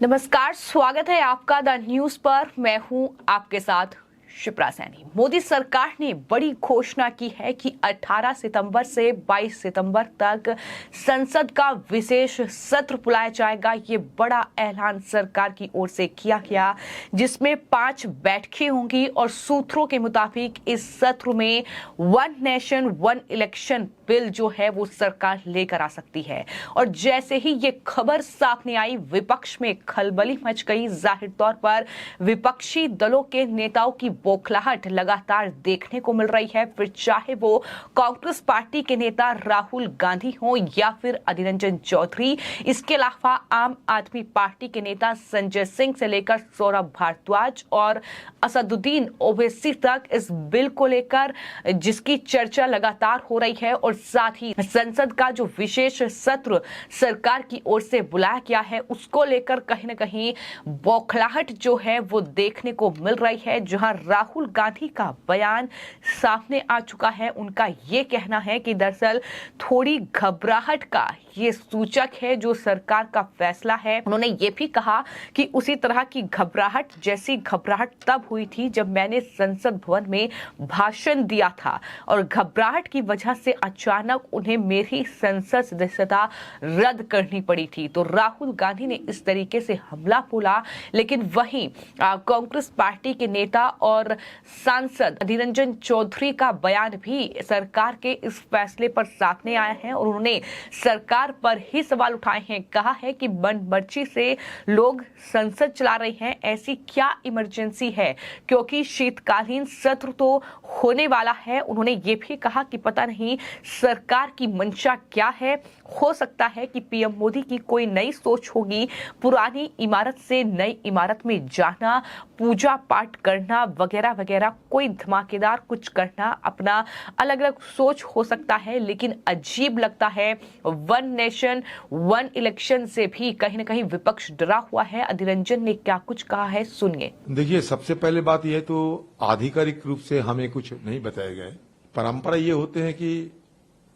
नमस्कार, स्वागत है आपका द न्यूज पर। मैं हूं आपके साथ शिप्रा सैनी। मोदी सरकार ने बड़ी घोषणा की है कि 18 सितंबर से 22 सितंबर तक संसद का विशेष सत्र बुलाया जाएगा। ये बड़ा ऐलान सरकार की ओर से किया गया, जिसमें 5 बैठकें होंगी और सूत्रों के मुताबिक इस सत्र में one nation one election bill जो है वो सरकार लेकर आ सकती है। और जैसे ही ये खबर सामने आई, विपक्ष में खलबली मच गई। जाहिर तौर पर विपक्षी दलों के नेताओं की बौखलाहट लगातार देखने को मिल रही है, फिर चाहे वो कांग्रेस पार्टी के नेता राहुल गांधी हो या फिर अधीर रंजन चौधरी। इसके अलावा आम आदमी पार्टी के नेता संजय सिंह से लेकर सौरभ भारद्वाज और असदुद्दीन ओवैसी तक इस बिल को लेकर जिसकी चर्चा लगातार हो रही है। और साथ ही संसद का जो विशेष सत्र सरकार की ओर से बुलाया गया है, उसको लेकर कहीं न कहीं बौखलाहट जो है वो देखने को मिल रही है। जहां राहुल गांधी का बयान सामने आ चुका है। उनका ये कहना है कि दरअसल थोड़ी घबराहट का ये सूचक है जो सरकार का फैसला है। उन्होंने ये भी कहा कि उसी तरह की घबराहट जैसी घबराहट तब हुई थी जब मैंने संसद भवन में भाषण दिया था और घबराहट की वजह से अचानक उन्हें मेरी संसद सदस्यता रद्द करनी पड़ी थी। तो राहुल गांधी ने इस तरीके से हमला बोला। लेकिन वहीं कांग्रेस पार्टी के नेता और सांसद अधीर रंजन चौधरी का बयान भी सरकार के इस फैसले पर सामने आया है और उन्होंने सरकार पर ही सवाल उठाए हैं। कहा है कि मनमर्जी से लोग संसद चला रहे हैं, ऐसी क्या इमरजेंसी है, क्योंकि शीतकालीन सत्र तो होने वाला है। उन्होंने ये भी कहा कि पता नहीं सरकार की मंशा क्या है। हो सकता है कि पीएम मोदी की कोई नई सोच होगी, पुरानी इमारत से नई इमारत में जाना, पूजा पाठ करना वगैरह वगैरह, कोई धमाकेदार कुछ करना, अपना अलग अलग सोच हो सकता है। लेकिन अजीब लगता है, वन नेशन वन इलेक्शन से भी कहीं ना कहीं विपक्ष डरा हुआ है। अधीर रंजन ने क्या कुछ कहा है, सुनिए। देखिए, सबसे पहले बात यह तो आधिकारिक रूप से हमें कुछ नहीं बताए गए। परंपरा ये होते हैं कि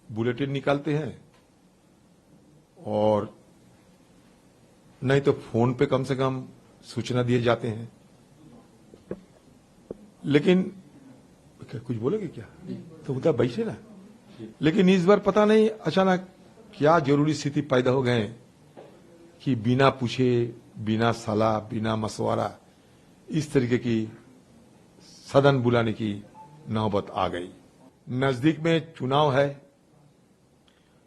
बुलेटिन निकालते हैं और नहीं तो फोन पे कम से कम सूचना दिए जाते हैं। लेकिन कुछ बोलोगे क्या? तो उधर बैठे ना। लेकिन इस बार पता नहीं अचानक क्या जरूरी स्थिति पैदा हो गए कि बिना पूछे, बिना सलाह, बिना मशवरा इस तरीके की सदन बुलाने की नौबत आ गई। नजदीक में चुनाव है।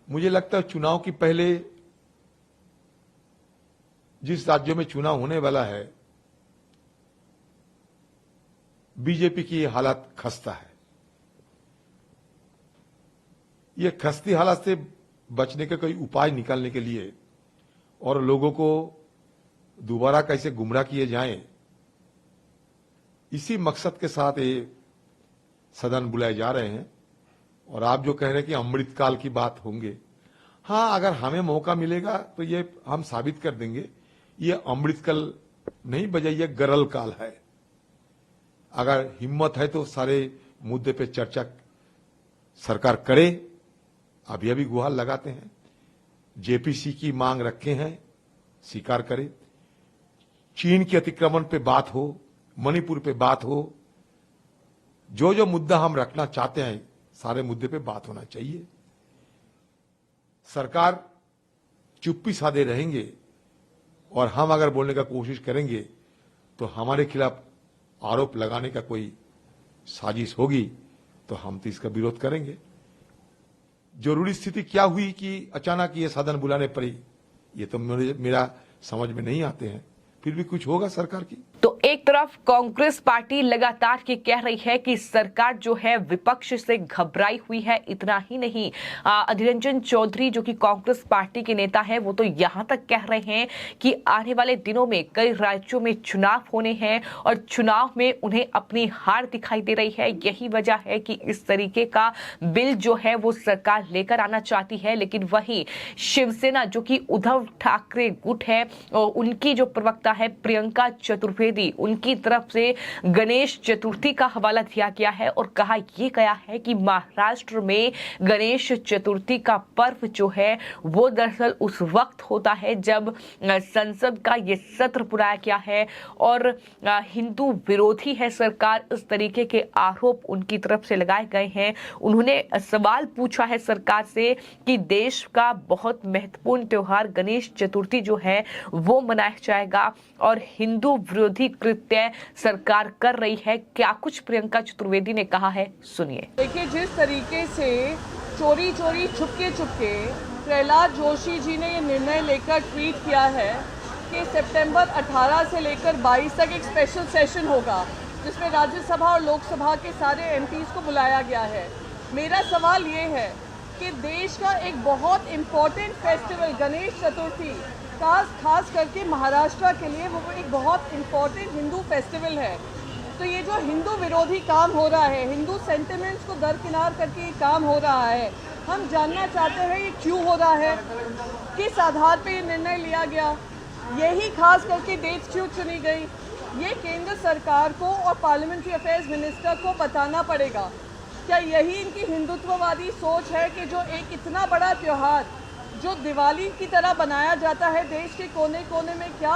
मुझे लगता है चुनाव की पहले जिस राज्यों में चुनाव होने वाला है, बीजेपी की हालत खस्ता है। ये खस्ती हालत से बचने का कोई उपाय निकालने के लिए और लोगों को दोबारा कैसे गुमराह किए जाएं, इसी मकसद के साथ ये सदन बुलाए जा रहे हैं। और आप जो कह रहे हैं कि अमृतकाल की बात होंगे, हाँ, अगर हमें मौका मिलेगा तो ये हम साबित कर देंगे ये अमृतकाल नहीं बजाय ये गरल काल है। अगर हिम्मत है तो सारे मुद्दे पे चर्चा सरकार करे। अभी अभी गुहार लगाते हैं, जेपीसी की मांग रखे हैं, स्वीकार करे। चीन के अतिक्रमण पे बात हो, मणिपुर पे बात हो, जो जो मुद्दा हम रखना चाहते हैं सारे मुद्दे पे बात होना चाहिए। सरकार चुप्पी साधे रहेंगे और हम अगर बोलने का कोशिश करेंगे तो हमारे खिलाफ आरोप लगाने का कोई साजिश होगी तो हम तो इसका विरोध करेंगे। जरूरी स्थिति क्या हुई कि अचानक ये सदन बुलाने पड़ी, ये तो मेरा समझ में नहीं आते हैं। फिर भी कुछ होगा सरकार की। तो एक तरफ कांग्रेस पार्टी लगातार ये कह रही है कि सरकार जो है विपक्ष से घबराई हुई है। इतना ही नहीं, अधीर रंजन चौधरी जो कि कांग्रेस पार्टी के नेता है, वो तो यहां तक कह रहे हैं कि आने वाले दिनों में कई राज्यों में चुनाव होने हैं और चुनाव में उन्हें अपनी हार दिखाई दे रही है। यही वजह है कि इस तरीके का बिल जो है वो सरकार लेकर आना चाहती है। लेकिन वहीं शिवसेना जो कि उद्धव ठाकरे गुट है, उनकी जो प्रवक्ता है प्रियंका चतुर्वेदी, उनकी तरफ से गणेश चतुर्थी का हवाला दिया गया है और कहा यह गया है कि महाराष्ट्र में गणेश चतुर्थी का पर्व जो है वो दरअसल उस वक्त होता है जब संसद का ये सत्र बुलाया गया है और हिंदू विरोधी है सरकार, इस तरीके के आरोप उनकी तरफ से लगाए गए हैं। उन्होंने सवाल पूछा है सरकार से कि देश का बहुत महत्वपूर्ण त्योहार गणेश चतुर्थी जो है वो मनाया जाएगा और हिंदू विरोधी कृत्य सरकार कर रही है। क्या कुछ प्रियंका चतुर्वेदी ने कहा है, सुनिए। देखिए, जिस तरीके से चोरी चोरी छुपके छुपके प्रहलाद जोशी जी ने ये निर्णय लेकर ट्वीट किया है कि सितंबर 18 से लेकर 22 तक एक स्पेशल सेशन होगा जिसमें राज्यसभा और लोकसभा के सारे एमपीज को बुलाया गया है। मेरा सवाल ये है कि देश का एक बहुत इम्पोर्टेंट फेस्टिवल गणेश चतुर्थी खास करके महाराष्ट्र के लिए वो एक बहुत इम्पोर्टेंट हिंदू फेस्टिवल है, तो ये जो हिंदू विरोधी काम हो रहा है, हिंदू सेंटिमेंट्स को दरकिनार करके ये काम हो रहा है, हम जानना चाहते हैं ये क्यों हो रहा है, किस आधार पे ये निर्णय लिया गया, यही खास करके डेट्स क्यों चुनी गई, ये केंद्र सरकार को और पार्लियामेंट्री अफेयर्स मिनिस्टर को बताना पड़ेगा। क्या यही इनकी हिंदुत्ववादी सोच है कि जो एक इतना बड़ा त्यौहार जो दिवाली की तरह बनाया जाता है देश के कोने कोने में, क्या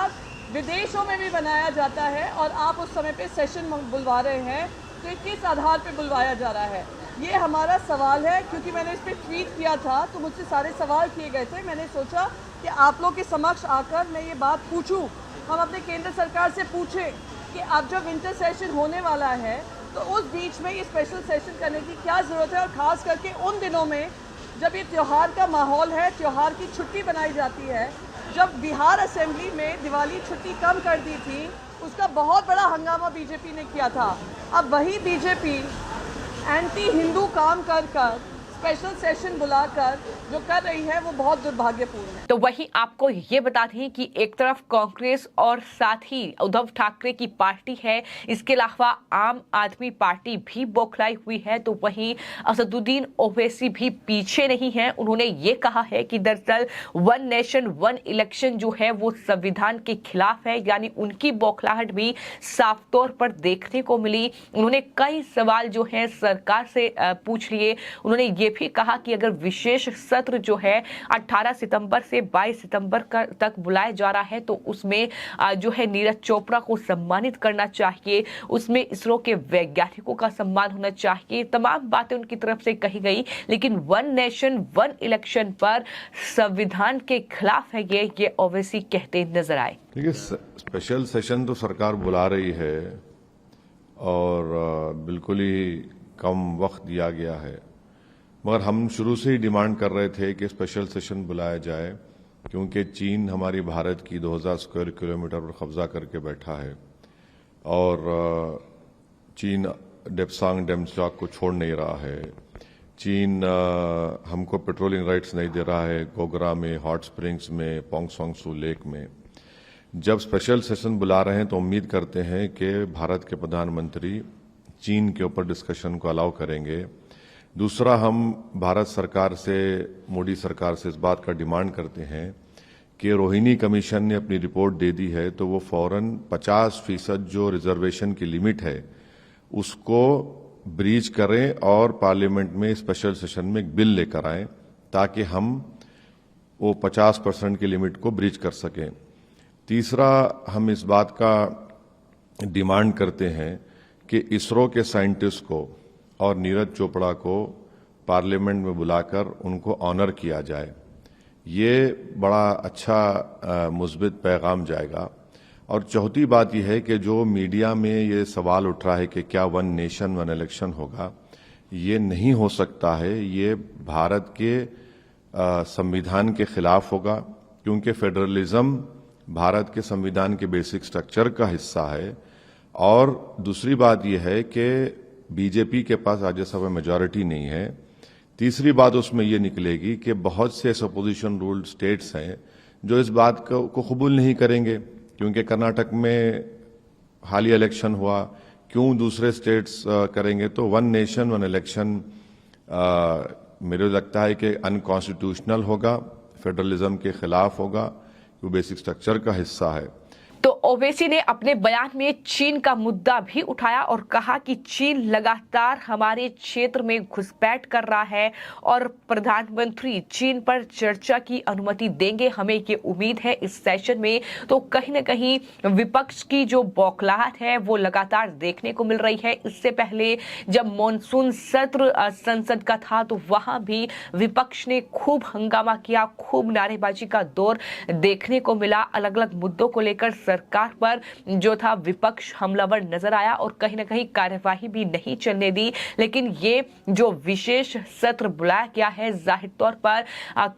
विदेशों में भी बनाया जाता है, और आप उस समय पे सेशन बुलवा रहे हैं, तो ये किस आधार पे बुलवाया जा रहा है, ये हमारा सवाल है। क्योंकि मैंने इस पर ट्वीट किया था तो मुझसे सारे सवाल किए गए थे, मैंने सोचा कि आप लोग के समक्ष आकर मैं ये बात पूछूं, हम अपने केंद्र सरकार से पूछें कि अब जब विंटर सेशन होने वाला है तो उस बीच में ये स्पेशल सेशन करने की क्या ज़रूरत है, और ख़ास करके उन दिनों में जब ये त्यौहार का माहौल है, त्यौहार की छुट्टी बनाई जाती है। जब बिहार असेंबली में दिवाली छुट्टी कम कर दी थी उसका बहुत बड़ा हंगामा बीजेपी ने किया था। अब वही बीजेपी एंटी हिंदू काम कर स्पेशल सेशन बुलाकर जो कर रही है वो बहुत दुर्भाग्यपूर्ण है। तो वहीं आपको ये बता दें कि एक तरफ कांग्रेस और साथ ही उद्धव ठाकरे की पार्टी है, इसके अलावा आम आदमी पार्टी भी बौखलाई हुई है, तो वहीं असदुद्दीन ओवैसी भी पीछे नहीं है। उन्होंने ये कहा है कि दरअसल वन नेशन वन इलेक्शन जो है वो संविधान के खिलाफ है, यानी उनकी बौखलाहट भी साफ तौर पर देखने को मिली। उन्होंने कई सवाल जो है सरकार से पूछ लिए। उन्होंने ये भी कहा कि अगर विशेष सत्र जो है 18 सितंबर से 22 सितंबर तक बुलाया जा रहा है तो उसमें जो है नीरज चोपड़ा को सम्मानित करना चाहिए, उसमें इसरो के वैज्ञानिकों का सम्मान होना चाहिए। तमाम बातें उनकी तरफ से कही गई, लेकिन वन नेशन वन इलेक्शन पर संविधान के खिलाफ है ये ओवैसी कहते नजर आए। देखिए, स्पेशल सेशन तो सरकार बुला रही है और बिल्कुल ही कम वक्त दिया गया है, मगर हम शुरू से ही डिमांड कर रहे थे कि स्पेशल सेशन बुलाया जाए, क्योंकि चीन हमारी भारत की 2000 स्क्वायर किलोमीटर पर कब्जा करके बैठा है और चीन डेप्सांग डेमचौक को छोड़ नहीं रहा है। चीन हमको पेट्रोलिंग राइट्स नहीं दे रहा है गोगरा में, हॉट स्प्रिंग्स में, पोंगसोंगसू लेक में। जब स्पेशल सेशन बुला रहे हैं तो उम्मीद करते हैं कि भारत के प्रधानमंत्री चीन के ऊपर डिस्कशन को अलाउ करेंगे। दूसरा, हम भारत सरकार से, मोदी सरकार से इस बात का डिमांड करते हैं कि रोहिणी कमीशन ने अपनी रिपोर्ट दे दी है तो वो फौरन 50% जो रिजर्वेशन की लिमिट है उसको ब्रीच करें और पार्लियामेंट में स्पेशल सेशन में एक बिल लेकर आएं ताकि हम वो 50% की लिमिट को ब्रीच कर सकें। तीसरा, हम इस बात का डिमांड करते हैं कि इसरो के साइंटिस्ट को और नीरज चोपड़ा को पार्लियामेंट में बुलाकर उनको ऑनर किया जाए। ये बड़ा अच्छा मुस्बित पैगाम जाएगा। और चौथी बात यह है कि जो मीडिया में ये सवाल उठ रहा है कि क्या वन नेशन वन इलेक्शन होगा, ये नहीं हो सकता है। ये भारत के संविधान के खिलाफ होगा, क्योंकि फेडरलिज्म भारत के संविधान के बेसिक स्ट्रक्चर का हिस्सा है। और दूसरी बात यह है कि बीजेपी के पास राज्यसभा मेजॉरिटी नहीं है। तीसरी बात उसमें यह निकलेगी कि बहुत से अपोजिशन रूल्ड स्टेट्स हैं जो इस बात को कबूल नहीं करेंगे, क्योंकि कर्नाटक में हालिया इलेक्शन हुआ, क्यों दूसरे स्टेट्स करेंगे। तो वन नेशन वन इलेक्शन मेरे लगता है कि अनकॉन्स्टिट्यूशनल होगा, फेडरलिज्म के खिलाफ होगा, वो बेसिक स्ट्रक्चर का हिस्सा है। तो ओवैसी ने अपने बयान में चीन का मुद्दा भी उठाया और कहा कि चीन लगातार हमारे क्षेत्र में घुसपैठ कर रहा है और प्रधानमंत्री चीन पर चर्चा की अनुमति देंगे, हमें ये उम्मीद है इस सेशन में। तो कहीं न कहीं विपक्ष की जो बौखलाहट है वो लगातार देखने को मिल रही है। इससे पहले जब मॉनसून सत्र संसद का था तो वहां भी विपक्ष ने खूब हंगामा किया, खूब नारेबाजी का दौर देखने को मिला। अलग अलग मुद्दों को लेकर सरकार पर जो था विपक्ष हमलावर नजर आया और कहीं ना कहीं कार्यवाही भी नहीं चलने दी। लेकिन ये जो विशेष सत्र बुलाया गया है, जाहिर तौर पर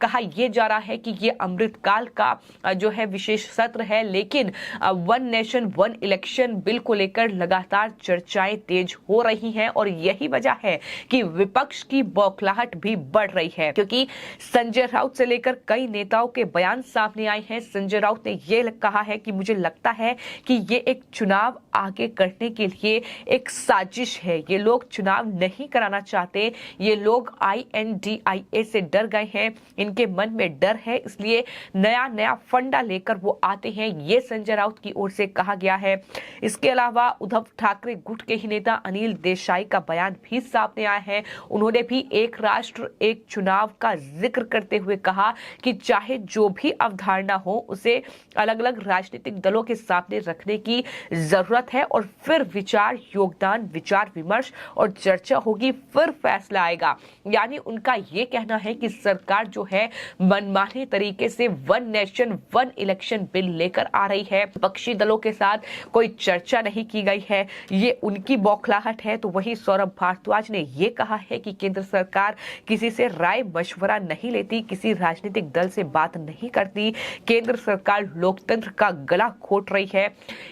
कहा यह जा रहा है कि ये अमृतकाल का जो है विशेष सत्र है। लेकिन one nation one election bill को लेकर लगातार चर्चाएं तेज हो रही हैं और यही वजह है कि विपक्ष की बौखलाहट भी बढ़ रही है, क्योंकि संजय राउत से लेकर कई नेताओं के बयान सामने आए हैं। संजय राउत ने यह कहा है कि मुझे लगता है कि ये एक चुनाव आगे करने के लिए एक साजिश है, ये लोग चुनाव नहीं कराना चाहते, ये लोग INDIA से डर गए हैं, इनके मन में डर है, इसलिए नया नया फंडा लेकर वो आते हैं, ये संजय राउत की ओर से कहा गया है। इसके अलावा उद्धव ठाकरे गुट के ही नेता अनिल देसाई का बयान भी सामने आया है। उन्होंने भी एक राष्ट्र एक चुनाव का जिक्र करते हुए कहा कि चाहे जो भी अवधारणा हो उसे अलग अलग राजनीतिक दलों के सामने रखने की जरूरत है और फिर विचार योगदान विचार विमर्श और चर्चा होगी, फिर फैसला आएगा। यानी उनका ये कहना है कि सरकार जो है मनमाने तरीके से one nation one election bill लेकर आ रही है, विपक्षी दलों के साथ कोई चर्चा नहीं की गई है, ये उनकी बौखलाहट है। तो वही सौरभ भारद्वाज ने ये कहा है कि केंद्र सरकार किसी से राय मशवरा नहीं लेती, किसी राजनीतिक दल से बात नहीं करती, केंद्र सरकार लोकतंत्र का गला घोट रही है।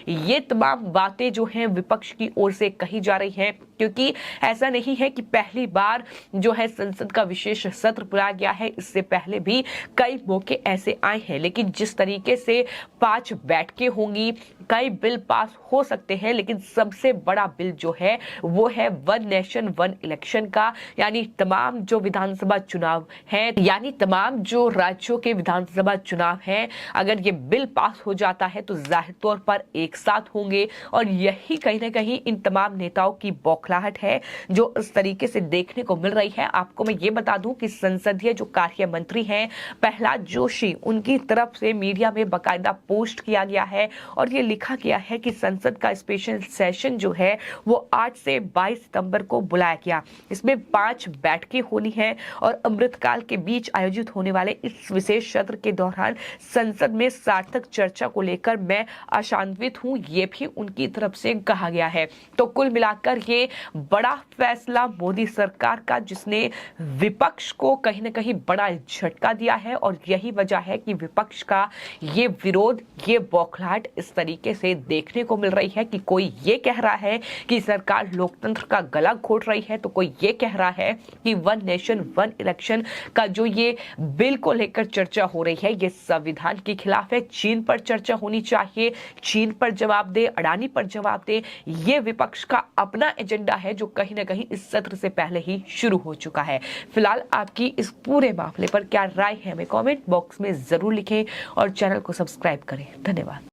ये तमाम बातें जो हैं विपक्ष की ओर से कही जा रही हैं, क्योंकि ऐसा नहीं है कि पहली बार जो है संसद का विशेष सत्र बुलाया गया है, इससे पहले भी कई मौके ऐसे आए हैं। लेकिन जिस तरीके से 5 बैठकें होंगी, कई बिल पास हो सकते हैं, लेकिन सबसे बड़ा बिल जो है वो है वन नेशन वन इलेक्शन का, यानी तमाम जो विधानसभा चुनाव हैं, यानी तमाम जो राज्यों के विधानसभा चुनाव हैं, अगर ये बिल पास हो जाता है तो जाहिर तौर पर एक साथ होंगे। और यही कहीं ना कहीं इन तमाम नेताओं की बौखलाहट है जो इस तरीके से देखने को मिल रही है। आपको मैं ये बता दूं कि संसदीय जो कार्य मंत्री हैं प्रहलाद जोशी, उनकी तरफ से मीडिया में बाकायदा पोस्ट किया गया है और ये लिखा गया है कि संसद का स्पेशल सेशन जो है वो 8 से 22 सितंबर को बुलाया गया। इसमें 5 बैठकें होनी है और अमृतकाल के बीच आयोजित होने वाले इस विशेष सत्र के दौरान संसद में सार्थक चर्चा को लेकर मैं आशान्वित हूं, ये भी उनकी तरफ से कहा गया है। तो कुल मिलाकर ये बड़ा फैसला मोदी सरकार का, जिसने विपक्ष को कहीं ना कहीं बड़ा झटका दिया है और यही वजह है कि विपक्ष का ये विरोध, ये बौखलाहट इस तरीके से देखने को मिल रही है कि कोई ये कह रहा है कि सरकार लोकतंत्र का गला घोट रही है, तो कोई ये कह रहा है कि वन नेशन वन इलेक्शन का जो ये बिल को लेकर चर्चा हो रही है ये संविधान के खिलाफ है, चीन पर चर्चा होनी चाहिए, चीन पर जवाब दे, अडानी पर जवाब दे। ये विपक्ष का अपना एजेंडा है जो कहीं ना कहीं इस सत्र से पहले ही शुरू हो चुका है। फिलहाल आपकी इस पूरे मामले पर क्या राय है हमें कमेंट बॉक्स में जरूर लिखें और चैनल को सब्सक्राइब करें। धन्यवाद।